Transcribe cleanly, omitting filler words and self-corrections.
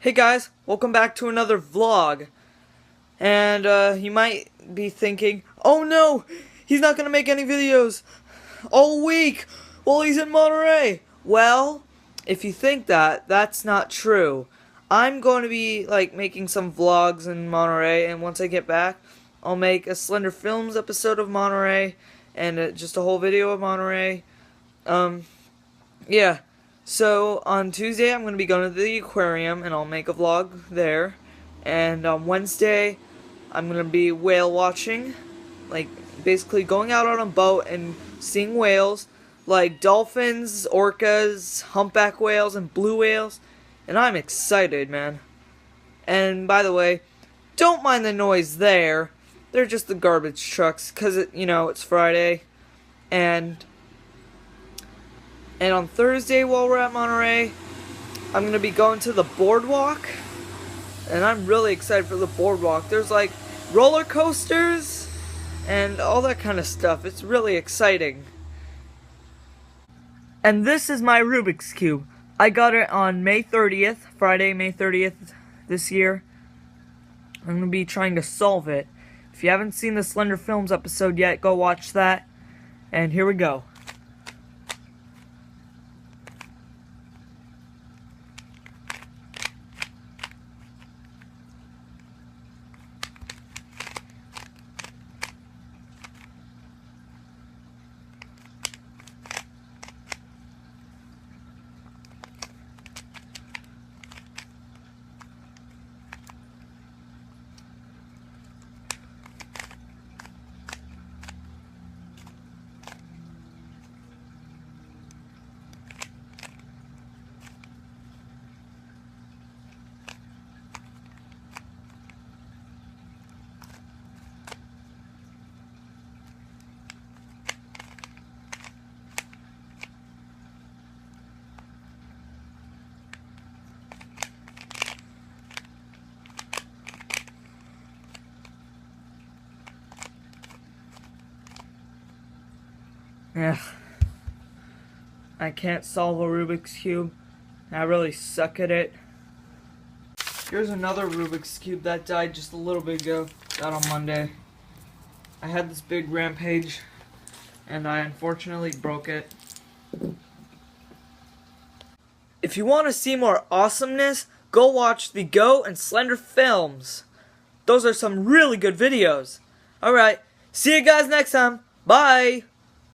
Hey guys, welcome back to another vlog. And you might be thinking, oh no, he's not gonna make any videos all week while he's in Monterey. Well, if you think that, that's not true. I'm going to be making some vlogs in Monterey, and once I get back, I'll make a Slender Films episode of Monterey and just a whole video of Monterey. Yeah. So, on Tuesday, I'm going to be going to the aquarium, and I'll make a vlog there. And on Wednesday, I'm going to be whale watching. Basically going out on a boat and seeing whales. Like dolphins, orcas, humpback whales, and blue whales. And I'm excited, man. And, by the way, don't mind the noise there. They're just the garbage trucks, because, it's Friday. And on Thursday, while we're at Monterey, I'm going to be going to the boardwalk. And I'm really excited for the boardwalk. There's roller coasters and all that kind of stuff. It's really exciting. And this is my Rubik's Cube. I got it on May 30th, Friday, May 30th this year. I'm going to be trying to solve it. If you haven't seen the Slender Films episode yet, go watch that. And here we go. Yeah, I can't solve a Rubik's Cube. I really suck at it. Here's another Rubik's Cube that died just a little bit ago. Died on Monday. I had this big rampage, and I unfortunately broke it. If you want to see more awesomeness, go watch the Go and Slender Films. Those are some really good videos. Alright, see you guys next time. Bye!